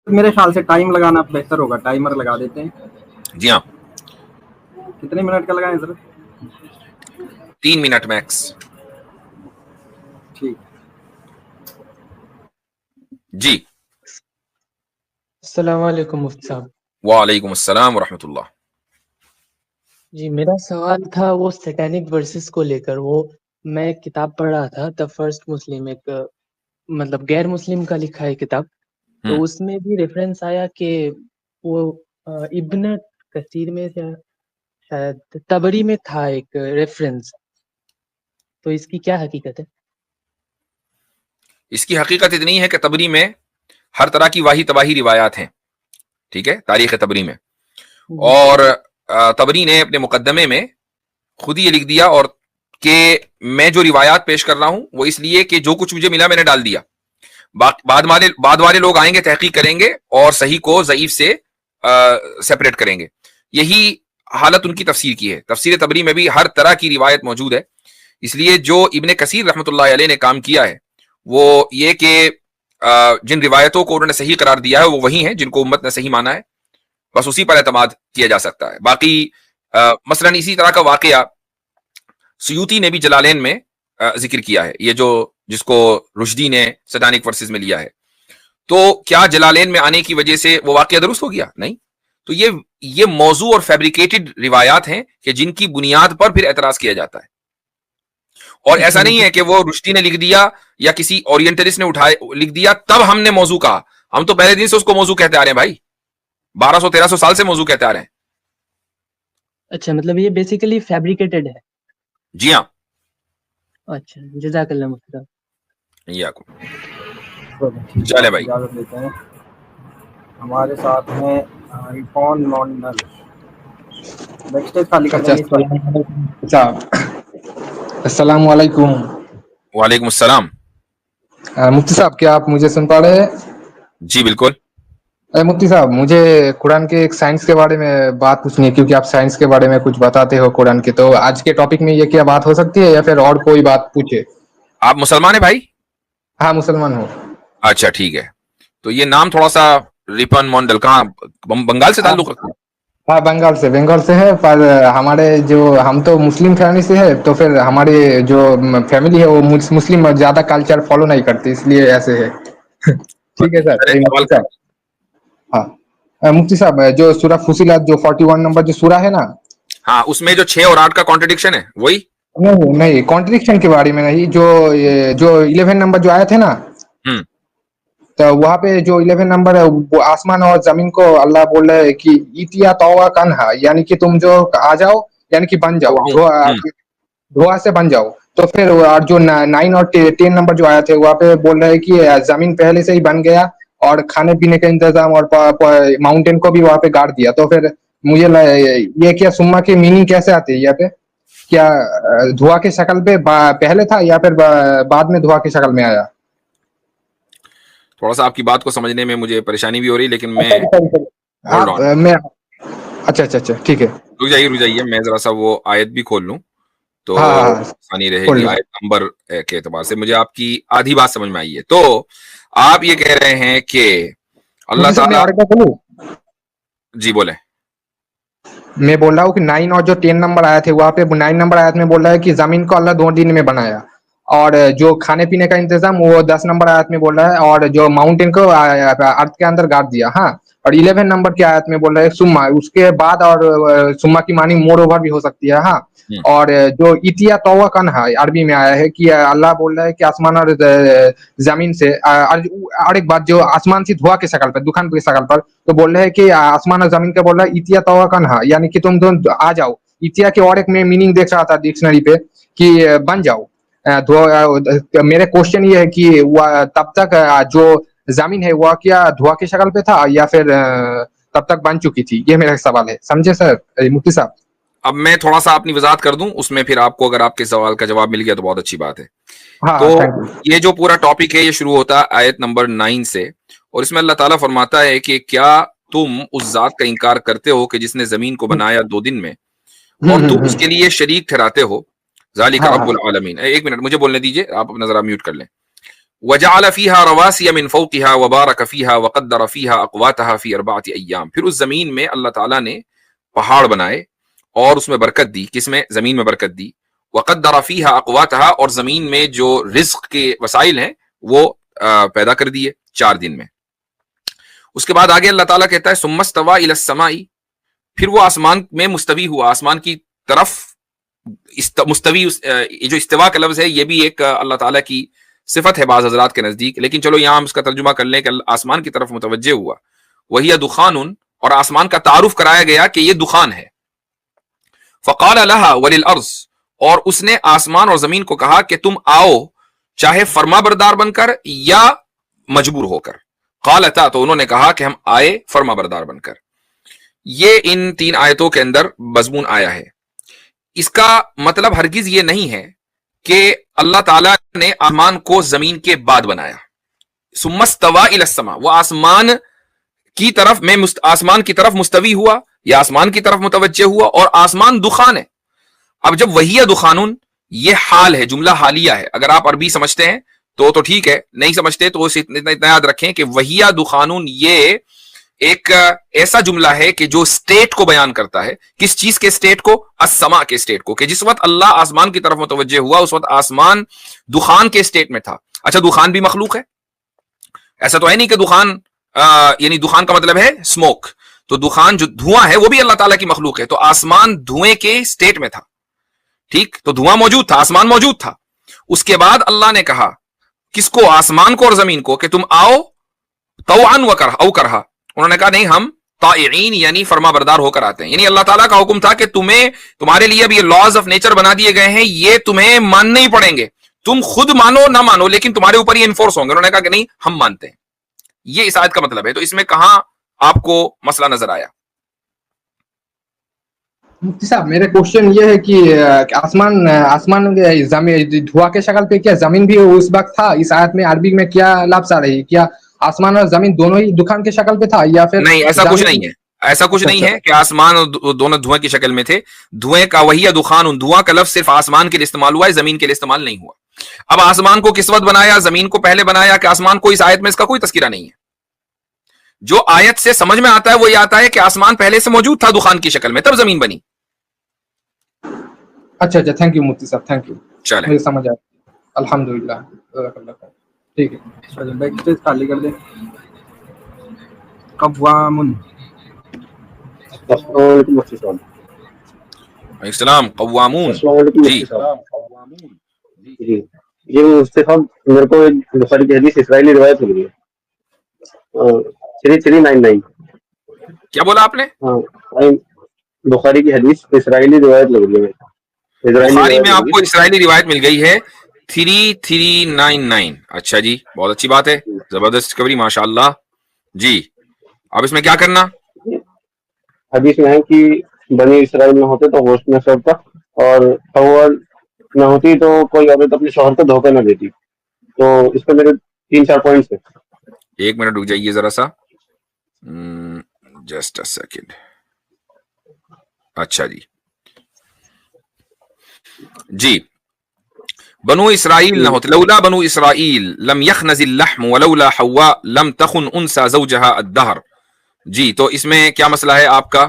میرے خیال سے ٹائم لگانا بہتر ہوگا, ٹائمر لگا دیتے ہیں. جی ہاں, کتنے منٹ کا لگائیں سر؟ 3 منٹ میکس. ٹھیک. جی السلام علیکم مفتی صاحب. وعلیکم السلام ورحمۃ اللہ. جی میرا سوال تھا وہ سیٹینک ورسز کو لے کر. وہ میں ایک کتاب پڑھ رہا تھا, دا فرسٹ مسلم, ایک مطلب غیر مسلم کا لکھا ہے کتاب. تو اس میں بھی ریفرنس آیا کہ وہ ابن کثیر میں شاید تبری میں تھا ایک ریفرنس. تو اس کی کیا حقیقت ہے؟ اس کی حقیقت اتنی ہے کہ تبری میں ہر طرح کی واہی تباہی روایات ہیں, ٹھیک ہے, تاریخ تبری میں. اور تبری نے اپنے مقدمے میں خود ہی یہ لکھ دیا اور کہ میں جو روایات پیش کر رہا ہوں وہ اس لیے کہ جو کچھ مجھے ملا میں نے ڈال دیا. بعد والے لوگ آئیں گے, تحقیق کریں گے اور صحیح کو ضعیف سے سیپریٹ کریں گے. یہی حالت ان کی تفسیر کی ہے. تفسیر تبری میں بھی ہر طرح کی روایت موجود ہے. اس لیے جو ابن کثیر رحمۃ اللہ علیہ نے کام کیا ہے وہ یہ کہ جن روایتوں کو انہوں نے صحیح قرار دیا ہے وہ وہی ہیں جن کو امت نے صحیح مانا ہے, بس اسی پر اعتماد کیا جا سکتا ہے. باقی مثلا اسی طرح کا واقعہ سیوطی نے بھی جلالین میں ذکر کیا ہے, یہ جو جس کو رشدی نے سیٹانک ورسز میں لیا ہے. تو کیا جلالین میں آنے کی وجہ سے وہ واقعہ درست ہو گیا؟ نہیں. تو یہ موضوع اور فیبریکیٹڈ روایات ہیں کہ جن کی بنیاد پر پھر اعتراض کیا جاتا ہے. اور ایسا نہیں ہے کہ وہ رشدی نے لکھ دیا یا کسی اورینٹلسٹ نے لکھ دیا تب ہم نے موضوع کہا. ہم تو پہلے دن سے اس کو موضوع کہتے آ رہے ہیں بھائی, 1200-1300 سال سے موضوع کہتے آ رہے ہیں. اچھا, مطلب یہ بیسیکلی فیبریکیٹڈ ہے. جی ہاں. اچھا, جزاک اللہ مفتی صاحب. چلے بھائی. اجازت دیتے ہیں. ہمارے ساتھ ہیں عرفان مونڈل. بیک سٹیج خالی کر دیں گے. السلام علیکم. وعلیکم السلام. مفتی صاحب کیا آپ مجھے سن پا رہے ہیں؟ جی بالکل. مفتی صاحب مجھے قرآن کے ایک سائنس کے بارے میں بات پوچھنی ہے, کیونکہ آپ سائنس کے بارے میں کچھ بتاتے ہو قرآن کے. تو آج کے ٹاپک میں یہ کیا بات ہو سکتی ہے یا پھر اور کوئی بات پوچھے؟ آپ مسلمان ہیں بھائی؟ ہاں مسلمان ہوں. اچھا ٹھیک ہے. تو یہ نام تھوڑا سا ریپن مونڈل کہاں, بنگال سے تعلق رکھتا ہے؟ ہاں بنگال سے ہے, پر ہمارے جو ہم تو مسلم فیملی سے ہے, تو پھر ہماری جو فیملی ہے وہ مسلم زیادہ کلچر فالو نہیں کرتی, اس لیے ایسے ہے. ٹھیک ہے سر. مفتی صاحب, ہاں مفتی صاحب جو سورہ فصلت جو 41 نمبر جو سورہ ہے نا, ہاں اس میں جو 6 اور 8 کا کانٹرڈکشن ہے وہی نہیں کانٹرڈکشن کے بارے میں نہیں, جو 11 نمبر جو آئے تھے نا, تو وہاں پہ جو 11 نمبر ہے وہ آسمان اور زمین کو اللہ بول رہے ہے کہ ایتیا تووا کنہا, یعنی کہ تم جو آ جاؤ, یعنی کہ بن جاؤ, دھواں سے بن جاؤ. تو پھر جو 9 اور 10 نمبر جو آئے تھے وہاں پہ بول رہے کہ زمین پہلے سے ہی بن گیا اور کھانے پینے کا انتظام اور ماؤنٹین کو بھی وہاں پہ گاڑ دیا. تو پھر مجھے یہ کیا سما کی میننگ کیسے آتی ہے یہاں پہ, کیا دھواں کی شکل پہ پہلے تھا یا پھر بعد میں دھواں کی شکل میں آیا؟ تھوڑا سا آپ کی بات کو سمجھنے میں مجھے پریشانی بھی ہو رہی, لیکن میں اچھا ٹھیک ہے, رک جائیے میں ذرا سا وہ آیت بھی کھول لوں تو آسانی رہے گی. آیت نمبر کے اعتبار سے مجھے آپ کی آدھی بات سمجھ میں آئی ہے. تو آپ یہ کہہ رہے ہیں کہ اللہ تعالیٰ, جی بولے. میں بول رہا ہوں کہ 9 اور جو 10 نمبر آئے تھے وہاں پہ 9 نمبر آیت میں بول رہا ہے کہ زمین کو اللہ 2 دن میں بنایا, اور جو کھانے پینے کا انتظام وہ 10 نمبر آیت میں بول رہا ہے, اور جو ماؤنٹین کو ارتھ کے اندر گاڑ دیا. ہاں, اور 11 نمبر کی آیت میں بول رہے ہیں سما, اس کے بعد, اور سما کی معنی مور اوور بھی ہو سکتی ہے. ہاں, اور جو ایتیا تووا کنہا عربی میں آیا ہے کہ اللہ بول رہا ہے کہ آسمان اور زمین سے, اور ایک بات جو آسمان سے دھواں کی شکل پر, دخان کی شکل پر, تو بول رہے ہیں کہ آسمان اور زمین کا بول رہا ہے ایتیا تووا کنہا, یعنی کہ تم آ جاؤ. ایتیا کے اور ایک میں میننگ دیکھ رہا تھا ڈکشنری پہ کہ بن جاؤ. میرے کوشچن یہ ہے کہ تب تک جو زمین ہے وہ کیا دھواں کی شکل پہ تھا یا پھر تب تک بن چکی تھی؟ یہ میرا سوال ہے, سمجھے سر مفتی صاحب؟ اب میں تھوڑا سا اپنی وضاحت کر دوں, اس میں پھر آپ کو اگر آپ کے سوال کا جواب مل گیا تو بہت اچھی بات ہے. تو یہ جو پورا ٹاپک ہے یہ شروع ہوتا ہے آیت نمبر 9 سے, اور اس میں اللہ تعالیٰ فرماتا ہے کہ کیا تم اس ذات کا انکار کرتے ہو کہ جس نے زمین کو بنایا 2 دن میں, اور تم اس کے لیے شریک ٹھہراتے ہو, ذالک رب العالمین. ایک منٹ مجھے بولنے دیجیے, آپ اپنا ذرا میوٹ کر لیں. وجعل فيها رواسي من فوقها وبارك فيها وقدر فيها اقواتها في 4 ايام. پھر اس زمین میں اللہ تعالیٰ نے پہاڑ بنائے اور اس میں برکت دی. کس میں؟ زمین میں برکت دی. وقدر فيها اقواتها، اور زمین میں جو رزق کے وسائل ہیں وہ پیدا کر دیے 4 دن میں. اس کے بعد آگے اللہ تعالیٰ کہتا ہے ثم استوى الى السماء، پھر وہ آسمان میں مستوی ہوا، آسمان کی طرف مستوی. جو استوا کا لفظ ہے یہ بھی ایک اللہ تعالیٰ کی صفت ہے بعض حضرات کے نزدیک، لیکن چلو یہاں ہم اس کا ترجمہ کر لیں کہ آسمان کی طرف متوجہ ہوا. وہی دخان، اور آسمان کا تعارف کرایا گیا کہ یہ دخان ہے. فقال لها وللارض، اور اس نے آسمان اور زمین کو کہا کہ تم آؤ، چاہے فرما بردار بن کر یا مجبور ہو کر. قالتا، تو انہوں نے کہا کہ ہم آئے فرما بردار بن کر. یہ ان 3 آیتوں کے اندر مضمون آیا ہے. اس کا مطلب ہرگز یہ نہیں ہے کہ اللہ تعالیٰ نے آسمان کو زمین کے بعد بنایا. ثم استوى الى السماء، وہ آسمان کی طرف میں آسمان کی طرف مستوی ہوا یا آسمان کی طرف متوجہ ہوا، اور آسمان دخان ہے. اب جب وہی دخانون، یہ حال ہے، جملہ حالیہ ہے. اگر آپ عربی سمجھتے ہیں تو ٹھیک ہے، نہیں سمجھتے تو اتنا یاد رکھیں کہ وہی دخانون یہ ایک ایسا جملہ ہے کہ جو اسٹیٹ کو بیان کرتا ہے. کس چیز کے اسٹیٹ کو؟ السماء کے اسٹیٹ کو، کہ جس وقت اللہ آسمان کی طرف متوجہ ہوا اس وقت آسمان دخان کے اسٹیٹ میں تھا. اچھا، دخان بھی مخلوق ہے؟ ایسا تو ہے نہیں کہ دخان یعنی دخان کا مطلب ہے اسموک. تو دخان جو دھواں ہے وہ بھی اللہ تعالیٰ کی مخلوق ہے. تو آسمان دھوئیں کے اسٹیٹ میں تھا، ٹھیک؟ تو دھواں موجود تھا، آسمان موجود تھا. اس کے بعد اللہ نے کہا کس کو؟ آسمان کو اور زمین کو، کہ تم آؤ طوعا او کرہا. انہوں نے کہا نہیں، ہم طائعین یعنی فرما بردار ہو کر آتے ہیں. یعنی اللہ تعالیٰ کا حکم تھا کہ تمہارے لیے اب یہ لاز آف نیچر بنا دیے گئے ہیں، یہ تمہیں ماننے ہی پڑیں گے. تم خود مانو نہ مانو لیکن تمہارے اوپر یہ انفورس ہوں گے. انہوں نے کہا کہ نہیں، ہم مانتے ہیں. یہ اس آیت کا مطلب ہے. تو اس میں کہاں آپ کو مسئلہ نظر آیا؟ مفتی صاحب میرا کوشچن یہ ہے کہ آسمان دھواں کے شکل پہ کیا زمین بھی اس وقت تھا؟ اس آیت میں عربی میں کیا لفظ آ رہی ہے؟ کیا آسمان اور زمین دونوں ہی دخان کے شکل پہ تھا یا پھر نہیں، ایسا کچھ نہیں ہے. ایسا کچھ نہیں ہے کہ آسمان دونوں دھوئیں کی شکل میں تھے. دھوئیں کا وہی دخان، دھواں کا لفظ صرف آسمان کے لیے استعمال ہوا ہے، زمین کے لیے استعمال نہیں ہوا. اب آسمان کو کس وقت بنایا، زمین کو پہلے بنایا کہ آسمان کو؟ اس آیت میں اس کا کوئی تذکرہ نہیں ہے. جو آیت سے سمجھ میں آتا ہے وہ یہ آتا ہے کہ آسمان پہلے سے موجود تھا دخان کی شکل میں، تب زمین بنی. اچھا، تھینک یو مفتی صاحب، تھینک یو. چلیں، مجھے سمجھ آیا، الحمدللہ. ٹھیک ہے، بیک اسٹیج خالی کر دیں. قوامن. السلام علیکم مفتی صاحب. السلام. قوامون. السلام علیکم جی جی جی مفتی صاحب، میرے کو بخاری کی حدیث اسرائیلی روایت مل گئی 3399. کیا بولا آپ نے؟ ہاں، بخاری کی حدیث اسرائیلی روایت لگ رہی ہے. بخاری میں آپ کو اسرائیلی روایت مل گئی ہے 3399. اچھا جی، بہت اچھی بات ہے، زبردست ڈسکوری، ماشاء اللہ. جی، اب اس میں کیا کرنا؟ حدیث میں ہے کہ بنی اسرائیل نہ ہوتے تو گوشت نہ سڑتا، اور حوا نہ ہوتی تو کوئی عورت اپنے شوہر کو دھوکہ نہ دیتی. تو اس پہ میرے 3-4 پوائنٹس ہیں. 1 منٹ رک جائیے ذرا سا، جسٹ اے سیکنڈ. اچھا جی، جی، بنو اسرائیل نہ ہوتے، لولا بنو اسرائیل لم یخنز اللحم ولولا حواء لم تخن انثى زوجها الدهر. جی، تو اس میں کیا مسئلہ ہے آپ کا؟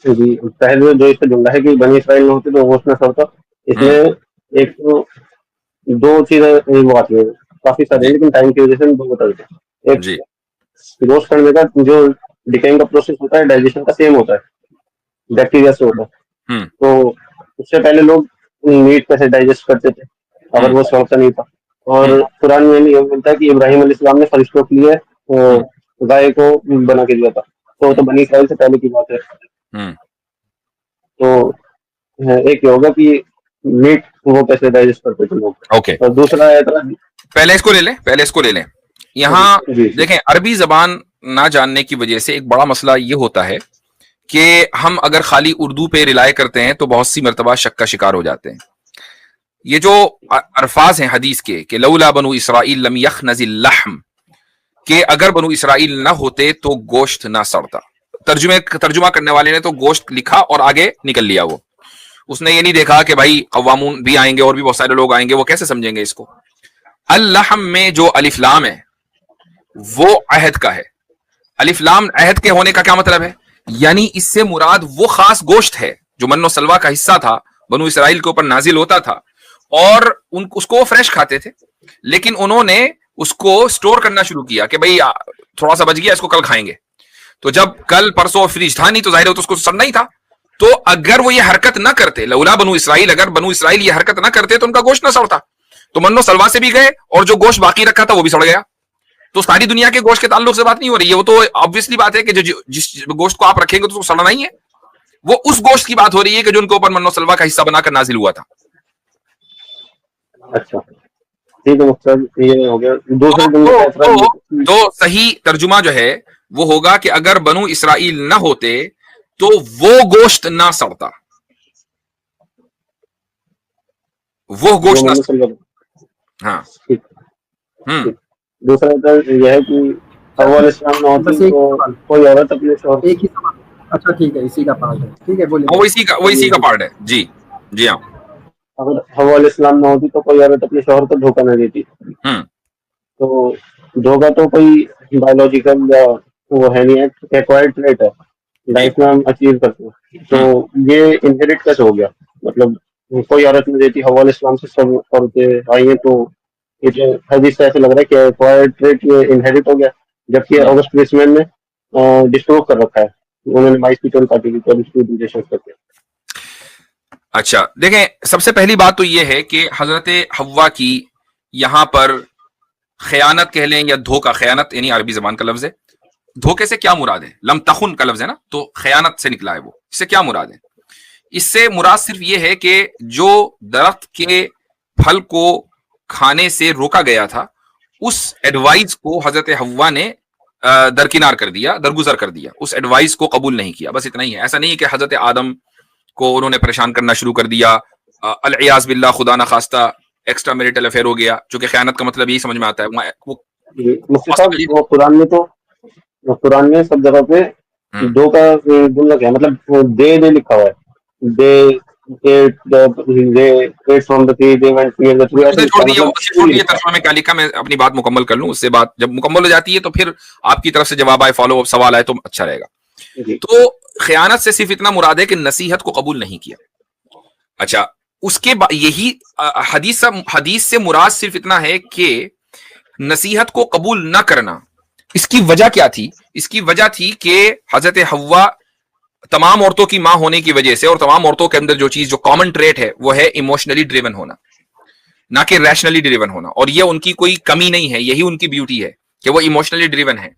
جی، پہلے جو اس کا جملہ ہے کہ بنی اسرائیل نہ ہوتے تو گوشت نہ سڑتا، اس میں ایک تو 2 چیزیں وہ آتی ہیں، کافی سارے، لیکن ٹائم کی وجہ سے 2 بتا دیتے ہیں. ایک جی، گوشت کرنے کا جو ڈیکینگ کا پروسیس ہوتا ہے، ڈائجیشن کا سیم ہوتا ہے، بیکٹیریا سے ہوتا ہے. تو اس سے پہلے لوگ میٹ کیسے ڈائجسٹ کرتے تھے اگر وہ سڑتا نہیں تھا. اور قرآن میں یہ ملتا ہے کہ ابراہیم علیہ السلام نے فرشتوں کے لیے گائے کو بنا کے دیا تھا. تو بنی اسرائیل سے پہلے کی بات ہے. تو ایک یہ ہوگا کہ میٹ وہ کیسے ڈائجسٹ کرتے تھے لوگ. اوکے، اور دوسرا ہے پہلے اس کو لے لیں. یہاں دیکھیں، عربی زبان نہ جاننے کی وجہ سے ایک بڑا مسئلہ یہ ہوتا ہے کہ ہم اگر خالی اردو پہ ریلائے کرتے ہیں تو بہت سی مرتبہ شک کا شکار ہو جاتے ہیں. یہ جو الفاظ ہیں حدیث کے کہ لولا بنو اسرائیل لم یخنز اللحم، کہ اگر بنو اسرائیل نہ ہوتے تو گوشت نہ سڑتا. ترجمہ کرنے والے نے تو گوشت لکھا اور آگے نکل لیا. وہ اس نے یہ نہیں دیکھا کہ بھائی قوامون بھی آئیں گے اور بھی بہت سارے لوگ آئیں گے، وہ کیسے سمجھیں گے اس کو. اللحم میں جو الف لام ہے وہ عہد کا ہے. الف لام عہد کے ہونے کا کیا مطلب ہے؟ یعنی اس سے مراد وہ خاص گوشت ہے جو من و سلوا کا حصہ تھا، بنو اسرائیل کے اوپر نازل ہوتا تھا، اور اس کو فریش کھاتے تھے، لیکن انہوں نے اس کو سٹور کرنا شروع کیا کہ بھئی تھوڑا سا بچ گیا، اس کو کل کھائیں گے. تو جب کل پرسوں فریج تھا نہیں تو ظاہر ہے تو اس کو سڑنا ہی تھا. تو اگر وہ یہ حرکت نہ کرتے، لولا بنو اسرائیل، اگر بنو اسرائیل یہ حرکت نہ کرتے تو ان کا گوشت نہ سڑتا. تو من و سلوا سے بھی گئے اور جو گوشت باقی رکھا تھا وہ بھی سڑ گیا. تو ساری دنیا کے گوشت کے تعلق سے بات نہیں ہو رہی ہے، وہ تو آبویسلی بات ہے کہ جس گوشت کو آپ رکھیں گے تو اس کو سڑنا ہی ہے. وہ اس گوشت کی بات ہو رہی ہے کہ جو ان کے اوپر من و سلوا کا حصہ بنا کر نازل ہوا تھا. اچھا ٹھیک ہے مقصد یہ ہو گیا. دوسرے تو صحیح ترجمہ جو ہے وہ ہوگا کہ اگر بنو اسرائیل نہ ہوتے تو وہ گوشت نہ سڑتا، وہ گوشت نہ سڑتا. ہاں دوسرا یہ ہے کہ حوا علیہ السلام نہ ہوتی تو کوئی عورت اپنے شوہر. ایک ہی سوال. اچھا ٹھیک ہے، اسی کا پارٹ ہے. ٹھیک ہے بولیے. وہ اسی کا پارٹ ہے. جی جی ہاں. اگر حوا علیہ السلام نہ ہوتی تو کوئی عورت اپنے شوہر کو دھوکہ نہ دیتی. تو دھوکہ تو کوئی بایولوجیکل یا وہ ہے نہیں ہے، ایکوائرڈ ٹریٹ ہے، لائف میں ہم اچیو کرتے ہیں. تو یہ انہیریٹ کیسے ہو گیا؟ مطلب کوئی عورت نہیں دیتی، حوا علیہ السلام سے سب عورتیں آئی ہیں، تو یہ حدیث سے ایسے لگ رہا ہے کہ ایکوائرڈ ٹریٹ یہ انہیریٹ ہو گیا. جبکہ آگسٹ ویسمین نے ڈسپروو کر رکھا ہے، انہوں نے 22 فیٹل کاٹی کرتے. اچھا دیکھیں، سب سے پہلی بات تو یہ ہے کہ حضرت حوا کی یہاں پر خیانت کہہ لیں یا دھوکہ، خیانت یعنی عربی زبان کا لفظ ہے. دھوکے سے کیا مراد ہے؟ لم تخن کا لفظ ہے نا، تو خیانت سے نکلا ہے. وہ اس سے کیا مراد ہے؟ اس سے مراد صرف یہ ہے کہ جو درخت کے پھل کو کھانے سے روکا گیا تھا اس ایڈوائز کو حضرت حوا نے درکنار کر دیا، درگزر کر دیا، اس ایڈوائز کو قبول نہیں کیا. بس اتنا ہی ہے. ایسا نہیں ہے کہ حضرت آدم کو انہوں نے پریشان کرنا شروع کر دیا، العیاذ باللہ خدا نہ خواستہ ایکسٹرا میریٹل افیئر ہو گیا، چونکہ خیانت کا مطلب یہی سمجھ میں آتا ہے. وہ قرآن میں سب جگہ پہ دو کا جملہ کیا مطلب دے لکھا ہوا ہے. دے ترجمہ میں کیا لکھا، میں اپنی بات مکمل کر لوں، اس سے بات جب مکمل ہو جاتی ہے تو پھر آپ کی طرف سے جواب آئے، فالو اپ سوال آئے تو اچھا رہے گا. تو خیانت سے صرف اتنا مراد ہے کہ نصیحت کو قبول نہیں کیا. اچھا اس کے بعد یہی حدیث سے مراد صرف اتنا ہے کہ نصیحت کو قبول نہ کرنا. اس کی وجہ کیا تھی؟ اس کی وجہ تھی کہ حضرت حوا تمام عورتوں کی ماں ہونے کی وجہ سے، اور تمام عورتوں کے اندر جو چیز جو کامن ٹریٹ ہے وہ ہے ایموشنلی ڈریون ہونا، نہ کہ ریشنلی ڈریون ہونا. اور یہ ان کی کوئی کمی نہیں ہے، یہی ان کی بیوٹی ہے کہ وہ ایموشنلی ڈریون ہے.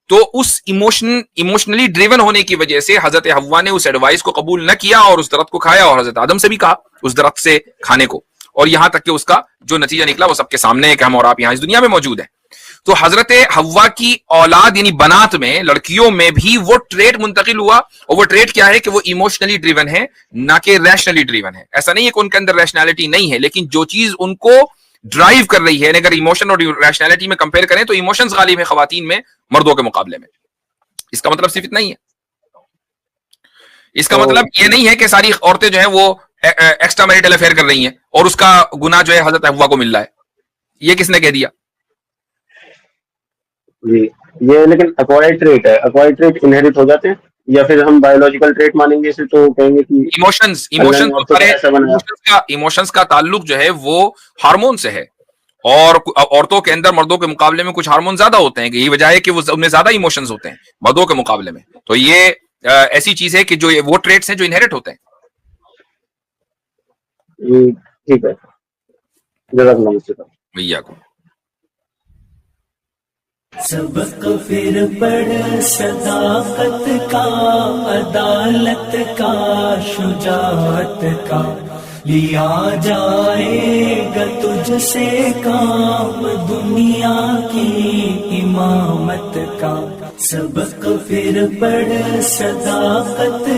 تو اس ایموشنلی ڈریون ہونے کی وجہ سے حضرت حوا نے اس ایڈوائس کو قبول نہ کیا اور اس درخت کو کھایا، اور حضرت آدم سے بھی کہا اس درخت سے کھانے کو، اور یہاں تک کہ اس کا جو نتیجہ نکلا وہ سب کے سامنے ہے کہ ہم اور آپ یہاں اس دنیا میں موجود ہیں. تو حضرت حوا کی اولاد یعنی بنات میں، لڑکیوں میں بھی وہ ٹریٹ منتقل ہوا، اور وہ ٹریٹ کیا ہے کہ وہ ایموشنلی ڈریون ہے نہ کہ ریشنلی ڈریون ہے. ایسا نہیں ہے کہ ان کے اندر ریشنالٹی نہیں ہے، لیکن جو چیز ان کو ڈرائیو کر رہی ہے، اگر ایموشن اور ریشنالٹی میں کمپیئر کریں تو ایموشنز غالب ہے خواتین میں مردوں کے مقابلے میں. اس کا مطلب صرف اتنا ہی ہے. اس کا مطلب یہ نہیں ہے کہ ساری عورتیں جو ہیں وہ ایکسٹرا میریٹل افیئر کر رہی ہیں اور اس کا گناہ جو ہے حضرت حوا کو مل رہا ہے. یہ کس نے کہہ دیا؟ جی یہ لیکن ایکوائرڈ ٹریٹ ہے. ایکوائرڈ ٹریٹ انہیریٹ ہو جاتے ہیں یا پھر ہم بایولوجیکل ٹریٹ مانیں گے اسے تو کہیں گے کہ ایموشنز کا تعلق جو ہے وہ ہارمون سے ہے، اور عورتوں کے اندر مردوں کے مقابلے میں کچھ ہارمون زیادہ ہوتے ہیں، یہی وجہ ہے کہ ان میں زیادہ ایموشنز ہوتے ہیں مردوں کے مقابلے میں. تو یہ ایسی چیز ہے کہ جو وہ ٹریٹس ہیں جو انہیریٹ ہوتے ہیں. ٹھیک ہے، جزاک اللہ بھیا کو سبق پھر پڑھ صداقت کا، عدالت کا، شجاعت کا، لیا جائے گا تجھ سے کام دنیا کی امامت کا. سبق پھر پڑھ صداقت